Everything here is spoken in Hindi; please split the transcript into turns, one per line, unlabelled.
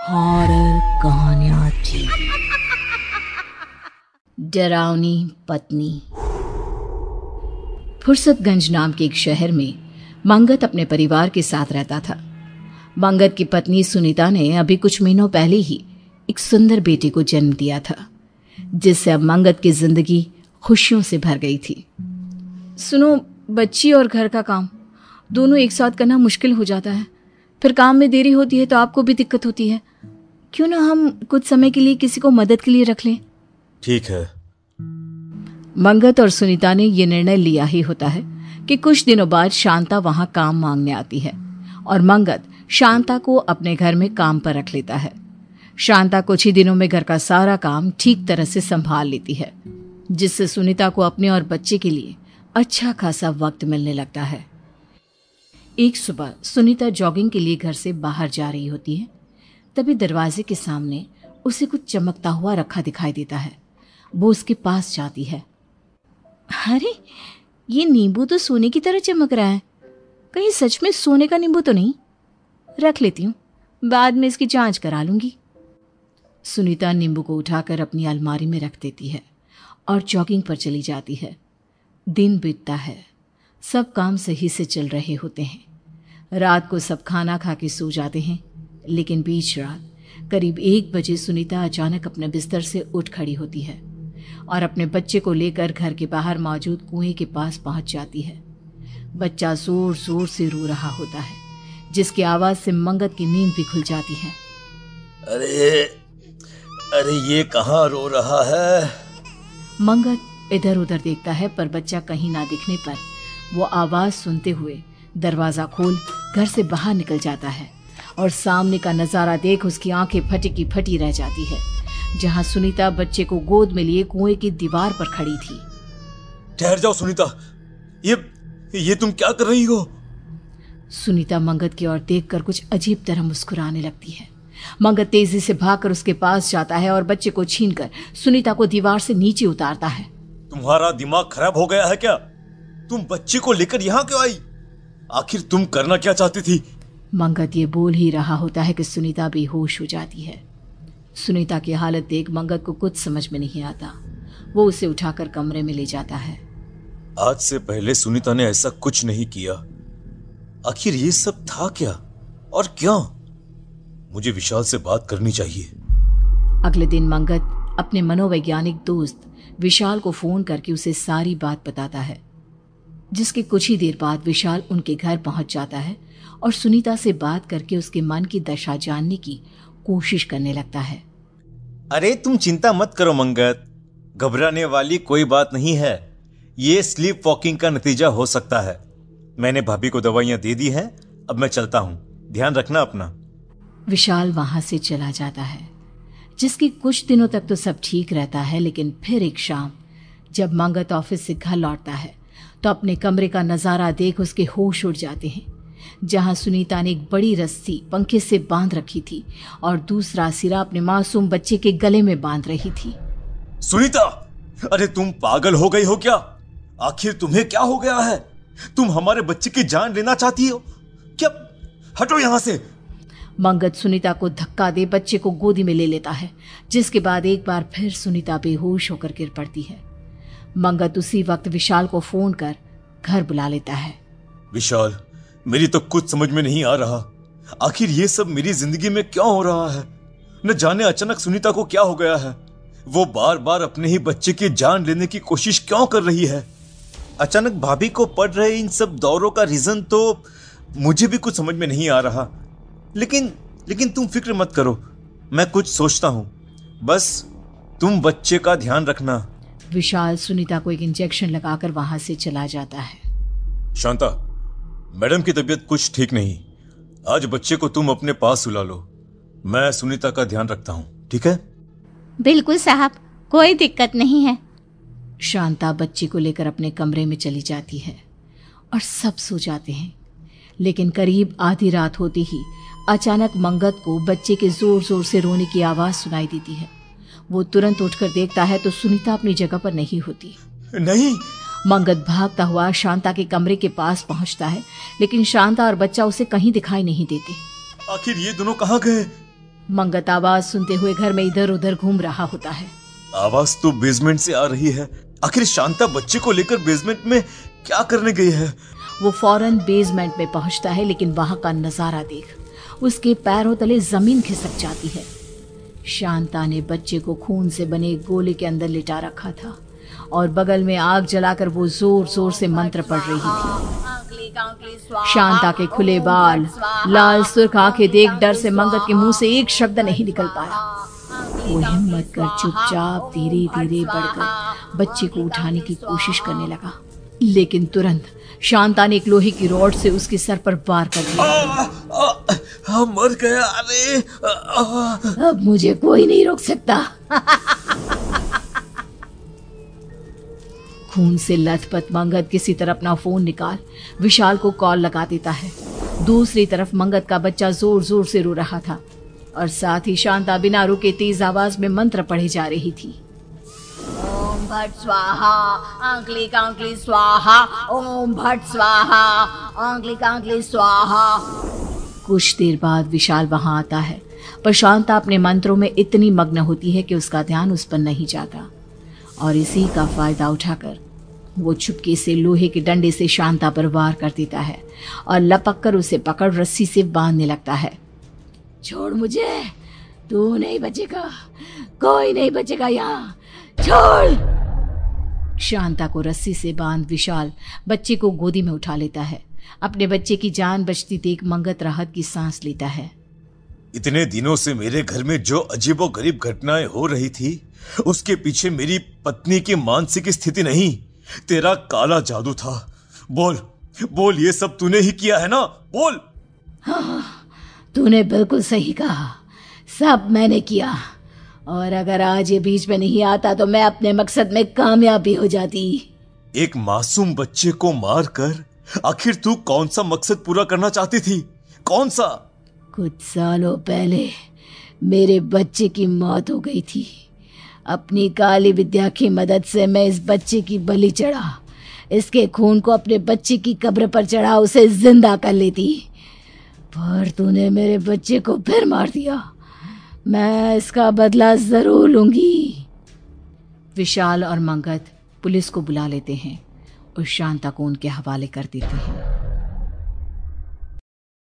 हॉरर कहानियां थी। डरावनी पत्नी। फुर्सतगंज नाम के एक शहर में मंगत अपने परिवार के साथ रहता था। मंगत की पत्नी सुनीता ने अभी कुछ महीनों पहले ही एक सुंदर बेटे को जन्म दिया था, जिससे अब मंगत की जिंदगी खुशियों से भर गई थी। सुनो, बच्ची और घर का काम दोनों एक साथ करना मुश्किल हो जाता है। फिर काम में देरी होती है तो आपको भी दिक्कत होती है। क्यों ना हम कुछ समय के लिए किसी को मदद के लिए रख लें?
ठीक है।
मंगत और सुनीता ने यह निर्णय लिया ही होता है कि कुछ दिनों बाद शांता वहां काम मांगने आती है और मंगत शांता को अपने घर में काम पर रख लेता है। शांता कुछ ही दिनों में घर का सारा काम ठीक तरह से संभाल लेती है, जिससे सुनीता को अपने और बच्चे के लिए अच्छा खासा वक्त मिलने लगता है। एक सुबह सुनीता जॉगिंग के लिए घर से बाहर जा रही होती है, तभी दरवाजे के सामने उसे कुछ चमकता हुआ रखा दिखाई देता है। वो उसके पास जाती है। अरे, ये नींबू तो सोने की तरह चमक रहा है। कहीं सच में सोने का नींबू तो नहीं? रख लेती हूँ, बाद में इसकी जांच करा लूंगी। सुनीता नींबू को उठाकर अपनी अलमारी में रख देती है और जॉगिंग पर चली जाती है। दिन बीतता है, सब काम सही से चल रहे होते हैं। रात को सब खाना खा के सो जाते हैं, लेकिन बीच रात करीब 1 बजे सुनीता अचानक अपने बिस्तर से उठ खड़ी होती है और अपने बच्चे को लेकर घर के बाहर मौजूद कुएं के पास पहुंच जाती है। बच्चा जोर जोर से रो रहा होता है, जिसकी आवाज से मंगत की नींद भी खुल जाती है।
अरे अरे, ये कहाँ रो रहा है?
मंगत इधर उधर देखता है, पर बच्चा कहीं ना दिखने पर वो आवाज सुनते हुए दरवाजा खोल घर से बाहर निकल जाता है और सामने का नजारा देख उसकी आंखें फटी की फटी रह जाती है, जहां सुनीता बच्चे को गोद में लिए कुएं की दीवार पर खड़ी थी।
ठहर जाओ सुनीता, ये तुम क्या कर रही हो?
सुनीता मंगत की ओर देखकर कुछ अजीब तरह मुस्कुराने लगती है। मंगत तेजी से भागकर उसके पास जाता है और बच्चे को छीनकर सुनीता को दीवार से नीचे उतारता है।
तुम्हारा दिमाग खराब हो गया है क्या? तुम बच्चे को लेकर यहाँ क्यों आई? आखिर तुम करना क्या चाहती थी?
मंगत ये बोल ही रहा होता है कि सुनीता बेहोश हो जाती है। सुनीता की हालत देख मंगत को कुछ समझ में नहीं आता। वो उसे उठाकर कमरे में ले जाता है।
आज से पहले सुनीता ने ऐसा कुछ नहीं किया। आखिर ये सब था क्या और क्यों? मुझे विशाल से बात करनी चाहिए।
अगले दिन मंगत अपने मनोवैज्ञानिक दोस्त विशाल को फोन करके उसे सारी बात बताता है, जिसके कुछ ही देर बाद विशाल उनके घर पहुंच जाता है और सुनीता से बात करके उसके मन की दशा जानने की कोशिश करने लगता है।
अरे तुम चिंता मत करो मंगत, घबराने वाली कोई बात नहीं है। ये स्लीप वॉकिंग का नतीजा हो सकता है। मैंने भाभी को दवाइयां दे दी हैं, अब मैं चलता हूं, ध्यान रखना अपना।
विशाल वहां से चला जाता है, जिसकी कुछ दिनों तक तो सब ठीक रहता है, लेकिन फिर एक शाम जब मंगत ऑफिस से घर लौटता है तो अपने कमरे का नजारा देख उसके होश उड़ जाते हैं, जहां सुनीता ने एक बड़ी रस्सी पंखे से बांध रखी थी और दूसरा सिरा अपने मासूम बच्चे के गले में बांध रही थी।
सुनीता, अरे तुम पागल हो गई हो क्या? आखिर तुम्हें क्या हो गया है? तुम हमारे बच्चे की जान लेना चाहती हो क्या? हटो यहां से।
मंगत सुनीता को धक्का दे बच्चे को गोदी में ले लेता है, जिसके बाद एक बार फिर सुनीता बेहोश होकर गिर पड़ती है। मंगत उसी वक्त विशाल को फोन कर घर बुला लेता है।
विशाल, मेरी तो कुछ समझ में नहीं आ रहा। आखिर ये सब मेरी जिंदगी में क्यों हो रहा है? न जाने अचानक सुनीता को क्या हो गया है। वो बार बार अपने ही बच्चे की जान लेने की कोशिश क्यों कर रही है? अचानक भाभी को पड़ रहे इन सब दौरों का रीजन तो मुझे भी कुछ समझ में नहीं आ रहा। लेकिन तुम फिक्र मत करो, मैं कुछ सोचता हूं। बस तुम बच्चे का ध्यान रखना।
विशाल सुनीता को एक इंजेक्शन लगाकर वहां से चला जाता है।
शांता, मैडम की तबीयत कुछ ठीक नहीं। आज बच्चे को तुम अपने पास सुला लो। मैं सुनीता का ध्यान रखता हूं, ठीक है?
बिल्कुल साहब, कोई दिक्कत नहीं है।
शांता बच्ची को लेकर अपने कमरे में चली जाती है और सब सो जाते हैं, लेकिन करीब आधी रात होते ही अचानक मंगत को बच्चे के जोर जोर से रोने की आवाज सुनाई देती है। वो तुरंत उठकर देखता है तो सुनीता अपनी जगह पर नहीं होती।
नहीं।
मंगत भागता हुआ शांता के कमरे के पास पहुंचता है, लेकिन शांता और बच्चा उसे कहीं दिखाई नहीं देते।
आखिर ये दोनों कहाँ गए?
मंगत आवाज सुनते हुए घर में इधर उधर घूम रहा होता है।
आवाज तो बेसमेंट से आ रही है। आखिर शांता बच्चे को लेकर बेसमेंट में क्या करने गई है?
वो फौरन बेसमेंट में पहुंचता है, लेकिन वहां का नजारा देख उसके पैरों तले जमीन खिसक जाती है। शांता ने बच्चे को खून से बने एक गोले के अंदर लिटा रखा था और बगल में आग जलाकर वो जोर जोर से मंत्र पढ़ रही थी। शांता के खुले बाल, लाल सुर्ख आंखें देख डर से मंगत के मुंह से एक शब्द नहीं निकल पाया। वो हिम्मत कर चुपचाप धीरे धीरे बढ़कर बच्चे को उठाने की कोशिश करने लगा, लेकिन तुरंत शांता ने एक लोहे की रॉड से उसके सर पर वार कर दिया।
मर गया। अरे
अब मुझे कोई नहीं रोक सकता। खून से लथपथ मंगत किसी तरह अपना फोन निकाल विशाल को कॉल लगा देता है। दूसरी तरफ मंगत का बच्चा जोर जोर से रो रहा था और साथ ही शांता बिना रुके तेज आवाज में मंत्र पढ़े जा रही थी।
ओम भट स्वाहा, अंकली कांकली स्वाहा, ओम भट स्वाहा, अंकली कांकली स्वाहा।
कुछ देर बाद विशाल वहां आता है, पर शांता अपने मंत्रों में इतनी मग्न होती है कि उसका ध्यान उस पर नहीं जाता और इसी का फायदा उठाकर वो चुपके से लोहे के डंडे से शांता पर वार कर देता है और लपक कर उसे पकड़ रस्सी से बांधने लगता है। छोड़ मुझे, तू नहीं बचेगा, कोई नहीं बचेगा यहाँ, छोड़। शांता को रस्सी से बांध विशाल बच्चे को गोदी में उठा लेता है। अपने बच्चे की जान बचती देख मंगत राहत की सांस लेता है।
इतने दिनों से मेरे घर में जो अजीबोगरीब घटनाएं हो रही थी, उसके पीछे मेरी पत्नी की मानसिक स्थिति नहीं, तेरा काला जादू था। बोल बोल, ये सब तूने ही किया है ना? बोल।
हाँ, तूने बिल्कुल सही कहा, सब मैंने किया, और अगर आज ये बीच में नहीं आता तो मैं अपने मकसद में कामयाब भी हो जाती।
एक मासूम बच्चे को मारकर आखिर तू कौन सा मकसद पूरा करना चाहती थी? कौन सा?
कुछ सालों पहले मेरे बच्चे की मौत हो गई थी। अपनी काली विद्या की मदद से मैं इस बच्चे की बलि चढ़ा, इसके खून को अपने बच्चे की कब्र पर चढ़ा उसे जिंदा कर लेती, पर तूने मेरे बच्चे को फिर मार दिया। मैं इसका बदला जरूर लूंगी। विशाल और मंगत पुलिस को बुला लेते हैं और शांता को उनके हवाले कर देते हैं।